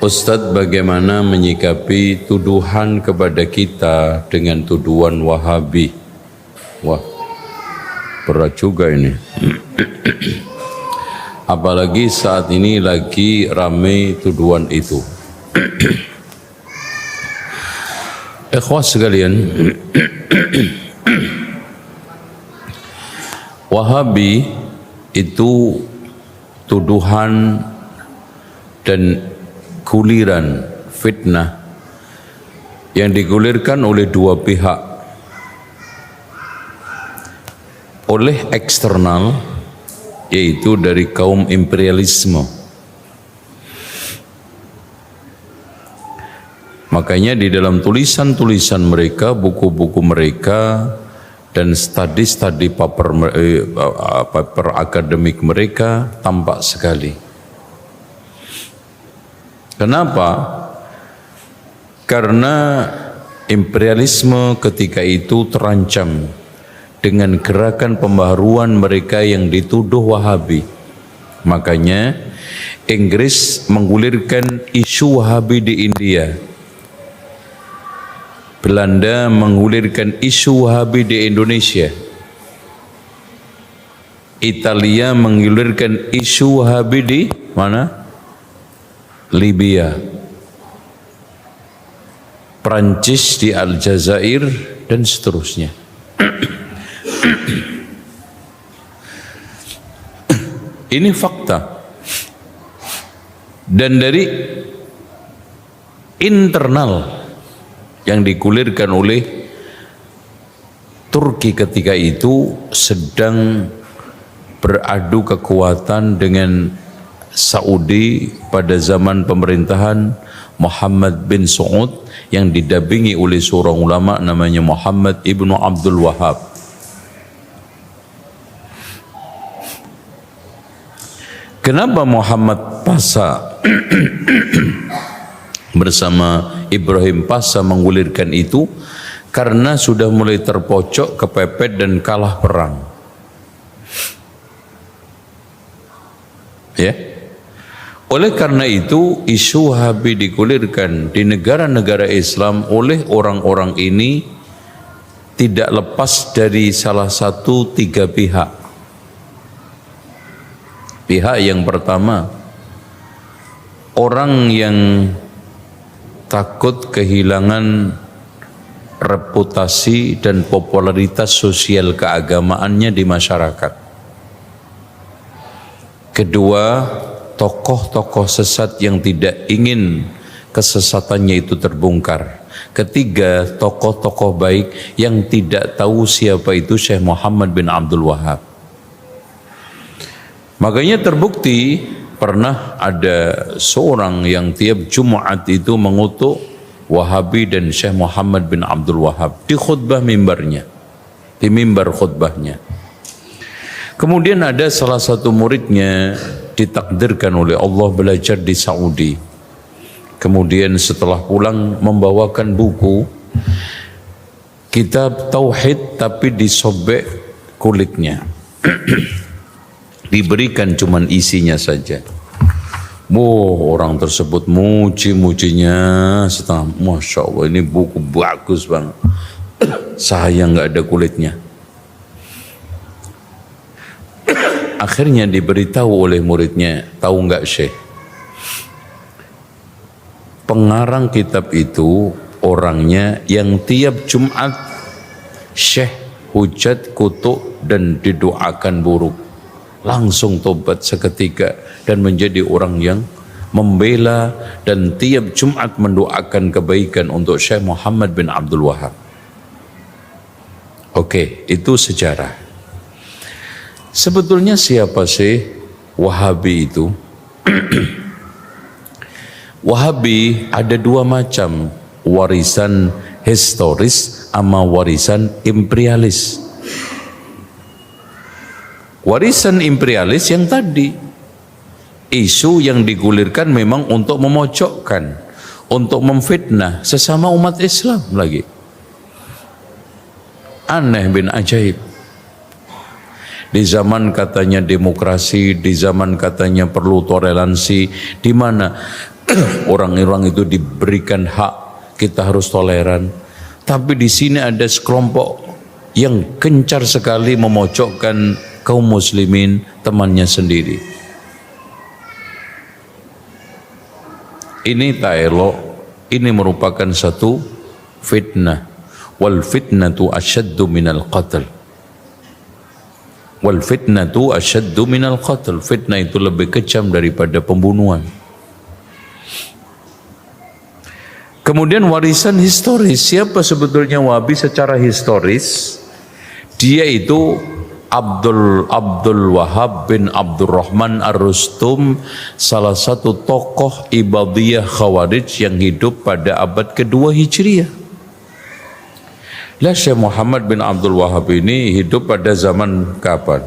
Ustadz, bagaimana menyikapi tuduhan kepada kita dengan tuduhan Wahabi? Wah, berat juga ini. Apalagi saat ini lagi ramai tuduhan itu. Ikhwas sekalian, Wahabi itu tuduhan dan guliran fitnah yang digulirkan oleh dua pihak, oleh eksternal yaitu dari kaum imperialisme. Makanya di dalam tulisan-tulisan mereka, buku-buku mereka dan studi-studi paper akademik mereka tampak sekali. Kenapa? Karena imperialisme ketika itu terancam dengan gerakan pembaharuan mereka yang dituduh Wahabi. Makanya Inggris menggulirkan isu Wahabi di India. Belanda menggulirkan isu Wahabi di Indonesia. Italia menggulirkan isu Wahabi di mana? Libya. Prancis di Aljazair dan seterusnya. Ini fakta. Dan dari internal yang digulirkan oleh Turki ketika itu sedang beradu kekuatan dengan Saudi pada zaman pemerintahan Muhammad bin Saud yang didampingi oleh seorang ulama namanya Muhammad ibnu Abdul Wahab. Kenapa Muhammad Pasha bersama Ibrahim Pasha menggulirkan itu? Karena sudah mulai terpojok, kepepet dan kalah perang. Ya. Oleh karena itu isu Wahabi digulirkan di negara-negara Islam oleh orang-orang ini tidak lepas dari salah satu tiga pihak. Pihak yang pertama, orang yang takut kehilangan reputasi dan popularitas sosial keagamaannya di masyarakat. Kedua, tokoh-tokoh sesat yang tidak ingin kesesatannya itu terbongkar. Ketiga, tokoh-tokoh baik yang tidak tahu siapa itu Syekh Muhammad bin Abdul Wahab. Makanya terbukti pernah ada seorang yang tiap Jumat itu mengutuk Wahabi dan Syekh Muhammad bin Abdul Wahab di khutbah mimbarnya, di mimbar khutbahnya. Kemudian ada salah satu muridnya ditakdirkan oleh Allah belajar di Saudi. Kemudian setelah pulang membawakan buku kitab tauhid tapi disobek kulitnya. Diberikan cuman isinya saja. Orang tersebut muji-mujinya setengah. Masya Allah, ini buku bagus banget. Sayang nggak ada kulitnya. Akhirnya diberitahu oleh muridnya, tahu nggak Syekh? Pengarang kitab itu orangnya yang tiap Jumat Syekh hujat, kutuk dan didoakan buruk. Langsung tobat seketika dan menjadi orang yang membela dan tiap Jumat mendoakan kebaikan untuk Syekh Muhammad bin Abdul Wahab. Oke, itu sejarah. Sebetulnya siapa sih Wahabi itu? Wahabi ada dua macam, warisan historis sama warisan imperialis. Warisan imperialis yang tadi, isu yang digulirkan memang untuk memojokkan, untuk memfitnah sesama umat Islam lagi. Aneh bin ajaib. Di zaman katanya demokrasi, di zaman katanya perlu toleransi, di mana Orang-orang itu diberikan hak, kita harus toleran. Tapi di sini ada sekelompok yang gencar sekali memojokkan kaum muslimin, temannya sendiri. Ini tak elok, ini merupakan satu fitnah. Wal fitnatu asyaddu minal qatl. Wal fitnatu asyaddu minal qatl. Fitnah itu lebih kejam daripada pembunuhan. Kemudian warisan historis. Siapa sebetulnya Wahabi secara historis? Dia itu Abdul Wahab bin Abdurrahman Ar-Rustum, salah satu tokoh Ibadiyah Khawarij yang hidup pada abad kedua Hijriah. Lah Syekh Muhammad bin Abdul Wahab ini hidup pada zaman kapan?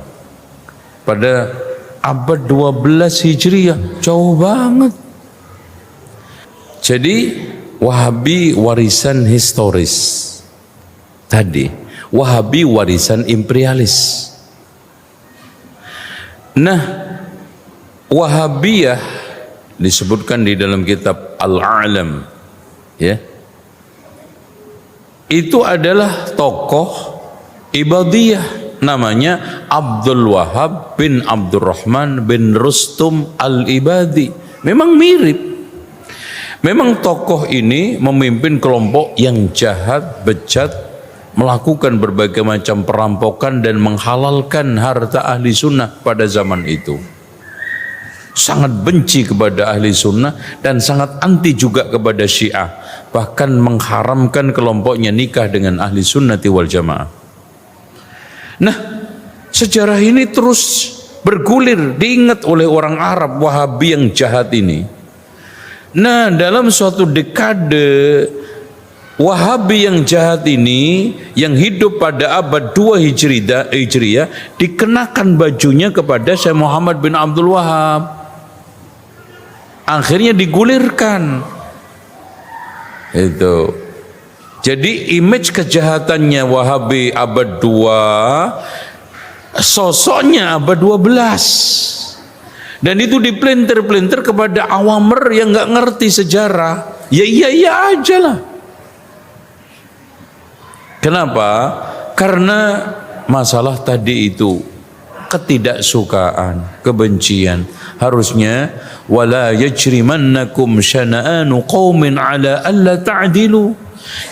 Pada abad 12 Hijriah, jauh banget. Jadi Wahabi warisan historis tadi, Wahabi warisan imperialis. Nah, Wahabiyah disebutkan di dalam kitab Al-A'lam, ya. Itu adalah tokoh Ibadiyah, namanya Abdul Wahab bin Abdurrahman bin Rustum Al-Ibadi. Memang mirip. Memang tokoh ini memimpin kelompok yang jahat, bejat, melakukan berbagai macam perampokan dan menghalalkan harta ahli sunnah pada zaman itu. Sangat benci kepada ahli sunnah dan sangat anti juga kepada Syiah. Bahkan mengharamkan kelompoknya nikah dengan ahli sunnati wal jamaah. Nah, sejarah ini terus bergulir, diingat oleh orang Arab Wahabi yang jahat ini. Nah, dalam suatu dekade Wahabi yang jahat ini, yang hidup pada abad 2 Hijriah, dikenakan bajunya kepada Syekh Muhammad bin Abdul Wahab. Akhirnya digulirkan. Itu. Jadi image kejahatannya Wahabi abad 2, sosoknya abad 12. Dan itu dipelintir-pelintir kepada awamer yang nggak ngerti sejarah. Ya iya aja lah. Kenapa? Karena masalah tadi itu ketidaksukaan, kebencian. Harusnya wala yajrimannakum syana'anu qaumin ala alla ta'dilu.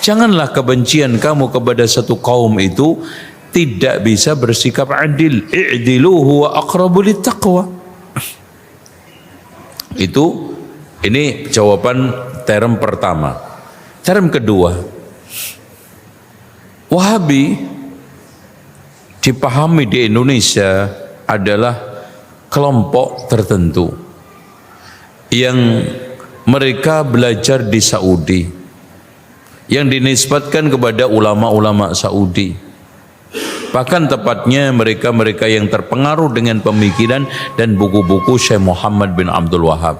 Janganlah kebencian kamu kepada satu kaum itu tidak bisa bersikap adil. I'dilu huwa aqrabu littaqwa. Ini jawaban term pertama. Term kedua, Wahabi dipahami di Indonesia adalah kelompok tertentu yang mereka belajar di Saudi, yang dinisbatkan kepada ulama-ulama Saudi. Bahkan tepatnya mereka-mereka yang terpengaruh dengan pemikiran dan buku-buku Syekh Muhammad bin Abdul Wahab.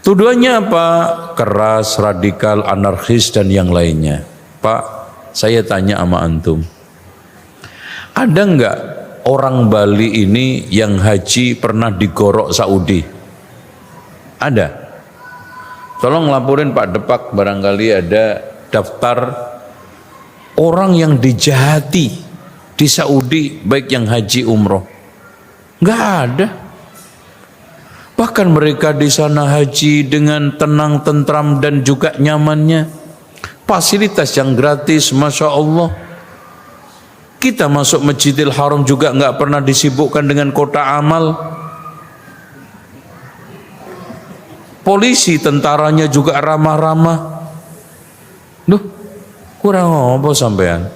Tuduhannya apa? Keras, radikal, anarkis dan yang lainnya. Pak, saya tanya sama antum, ada enggak orang Bali ini yang haji pernah digorok Saudi? Ada? Tolong laporin Pak Depak, barangkali ada daftar orang yang dijahati di Saudi, baik yang haji umroh. Enggak ada. Bahkan mereka di sana haji dengan tenang, tentram dan juga nyamannya. Fasilitas yang gratis, Masya Allah. Kita masuk Masjidil Haram juga enggak pernah disibukkan dengan kotak amal. Polisi, tentaranya juga ramah-ramah. Duh, kurang apa sampean?